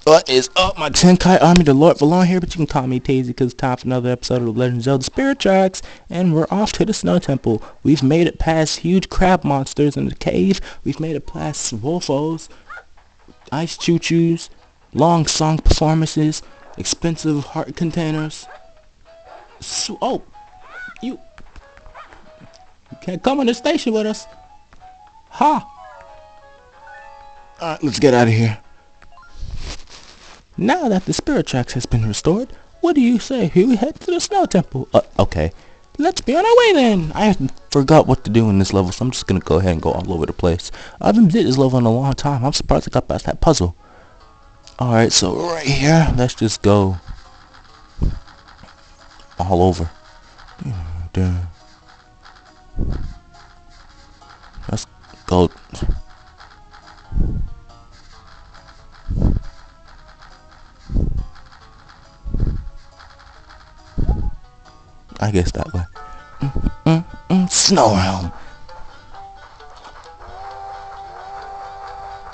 What is up, my Tenkai Army? The Lord Valorn here, but you can call me Tazy because it's time for another episode of The Legend of Zelda Spirit Tracks, and we're off to the Snow Temple. We've made it past huge crab monsters in the cave. We've made it past Wolfos, ice choo-choos, long song performances, expensive heart containers. Oh, you can't come on the station with us. Ha! Alright, let's get out of here. Now that the Spirit Tracks has been restored, what do you say we head to the Snow Temple? Okay. Let's be on our way then! I forgot what to do in this level, so I'm just gonna go ahead and go all over the place. I haven't did this level in a long time. I'm surprised I got past that puzzle. Alright, so right here, let's just go all over. Let's go. I guess that way. Snow Realm.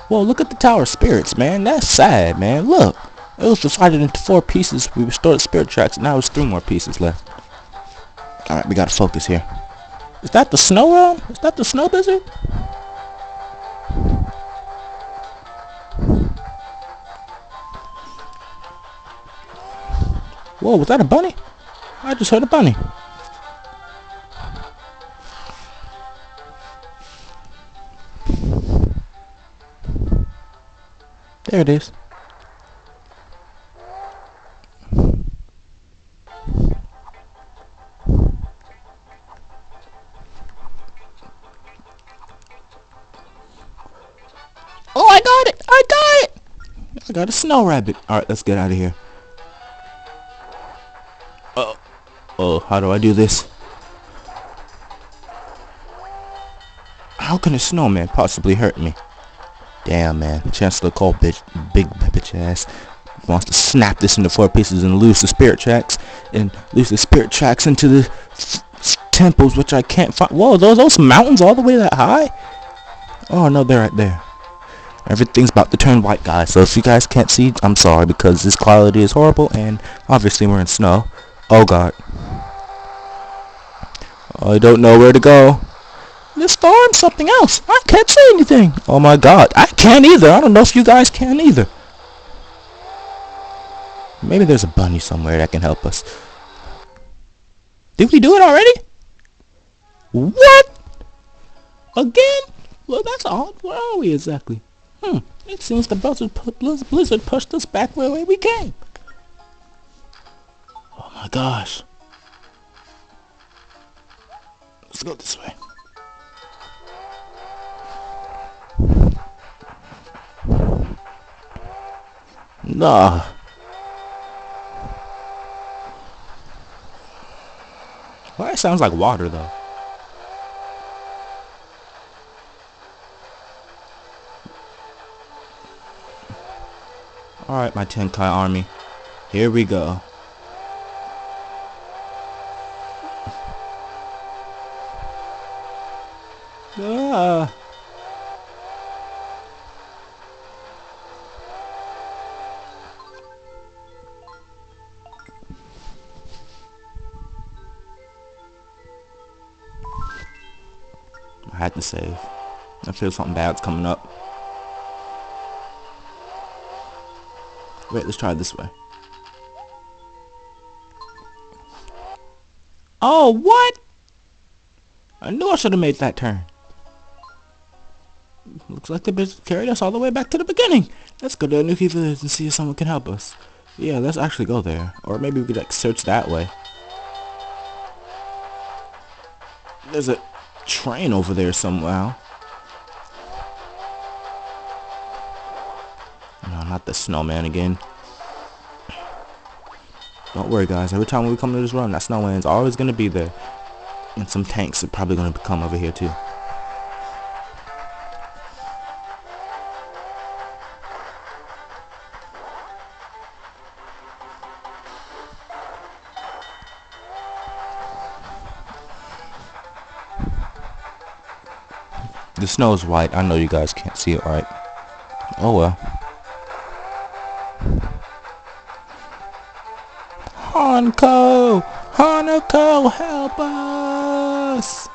Whoa, look at the Tower of Spirits, man. That's sad, man. Look. It was divided into 4 pieces. We restored the Spirit Tracks. Now there's 3 more pieces left. Alright, we gotta focus here. Is that the Snow Realm? Is that the Snow Blizzard? Whoa, was that a bunny? I just heard a bunny. There it is. Oh, I got it! I got it! I got a snow rabbit. Alright, let's get out of here. Oh, how do I do this? How can a snowman possibly hurt me? Damn, man. Chancellor Cole, big bitch ass, wants to snap this into 4 pieces and lose the Spirit Tracks. And lose the Spirit Tracks into the temples, which I can't find. Whoa, those mountains all the way that high? Oh, no, they're right there. Everything's about to turn white, guys. So if you guys can't see, I'm sorry, because this quality is horrible, and obviously we're in snow. Oh, God. I don't know where to go. This storm's something else. I can't see anything. Oh my god. I can't either. I don't know if you guys can either. Maybe there's a bunny somewhere that can help us. Did we do it already? What? Again? Well, that's odd. Where are we exactly? It seems the blizzard pushed us back where we came. Oh my gosh. Let's go this way. Nah. Well, that sounds like water, though. Alright, my Tenkai army. Here we go. Ah. I had to save. I feel something bad's coming up. Wait, let's try it this way. Oh, what? I knew I should have made that turn. Looks like the bitch carried us all the way back to the beginning. Let's go to the Nuki Village and see if someone can help us. Yeah, let's actually go there. Or maybe we could like search that way. There's a train over there somehow. No, not the snowman again. Don't worry, guys. Every time we come to this run, that snowman's always going to be there. And some tanks are probably going to come over here, too. The snow is white. I know you guys can't see it right. Oh well. Hanako! Hanako, help us!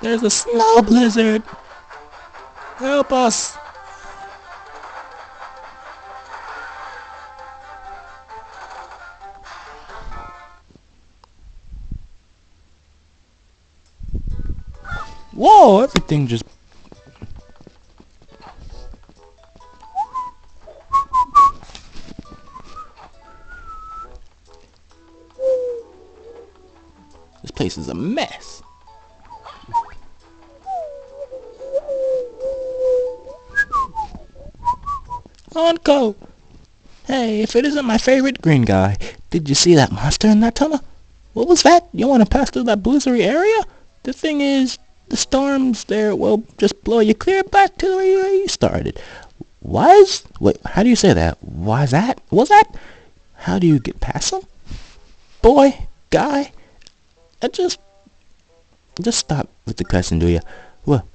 There's a snow blizzard! Help us! Whoa, everything just... This place is a mess. Hanako! Hey, if it isn't my favorite green guy, did you see that monster in that tunnel? What was that? You want to pass through that blizzardy area? The thing is, the storms there will just blow you clear back to where you started. Wait, how do you say that? Why's that? What's that? How do you get past them? Boy, guy, just stop with the cussing, do you? Well,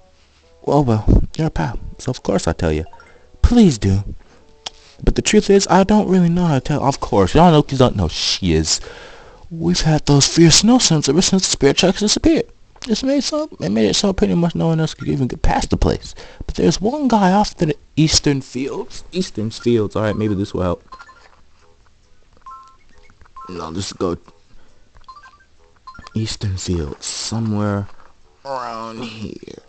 you're a pal, so of course I'll tell you. Please do. But the truth is, I don't really know how to tell. Of course, y'all know because don't know she is. We've had those fierce snowstorms ever since the spirit tracks disappeared. It made it so pretty much no one else could even get past the place. But there's one guy off to the eastern fields. Alright, maybe this will help. No, let's go eastern fields. Somewhere around here.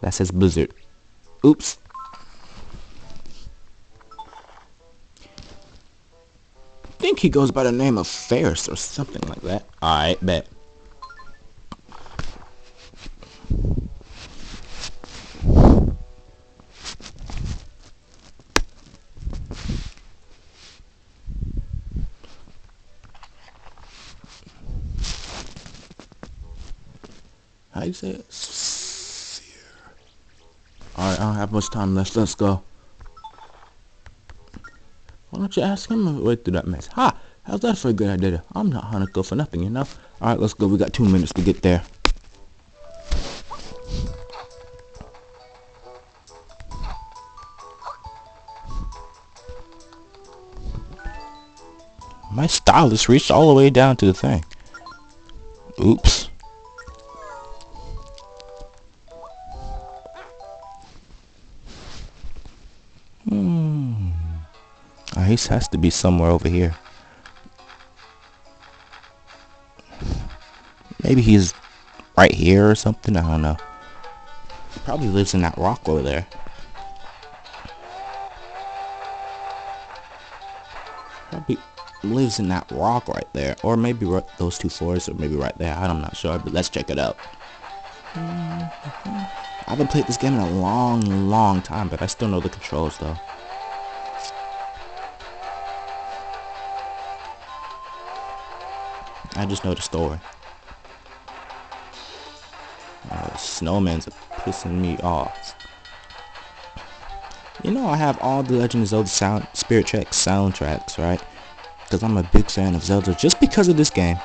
That says blizzard. Oops. I think he goes by the name of Ferris or something like that. Alright, bet. How do you say it? Alright, I don't have much time left. Let's go. Why don't you ask him to wait through that mess? Ha! How's that for a good idea? I'm not Hanako for nothing, you know? Alright, let's go. We got 2 minutes to get there. My stylus reached all the way down to the thing. Oops. He has to be somewhere over here. Maybe he's right here or something. I don't know. He probably lives in that rock over there. Probably lives in that rock right there. Or maybe those 2 forests, or maybe right there. I'm not sure, but let's check it out. I haven't played this game in a long time, but I still know the controls though. I just know the story. Snowman's pissing me off. You know I have all the Legend of Zelda Spirit Tracks soundtracks, right? Because I'm a big fan of Zelda just because of this game.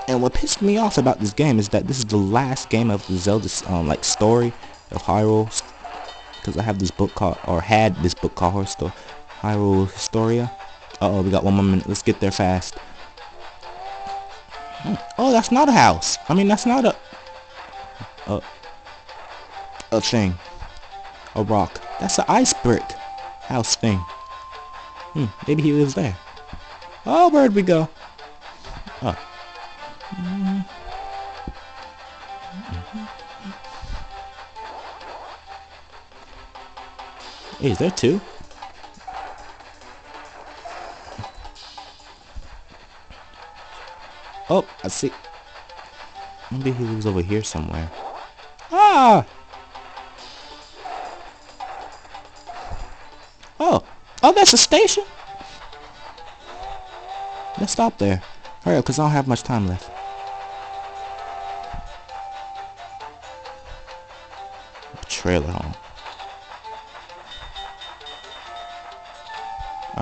And what pissed me off about this game is that this is the last game of the Zelda like story of Hyrule. Because I have this book called, or had this book called Hyrule Historia. Uh-oh, we got 1 more minute. Let's get there fast. Oh, that's not a house. I mean, that's not a thing. A rock. That's an ice brick house thing. Maybe he lives there. Oh, where'd we go? Oh. Hey, is there 2? Oh, I see. Maybe he lives over here somewhere. Ah! Oh, that's a station. Let's stop there. Hurry up, because I don't have much time left. Trailer home.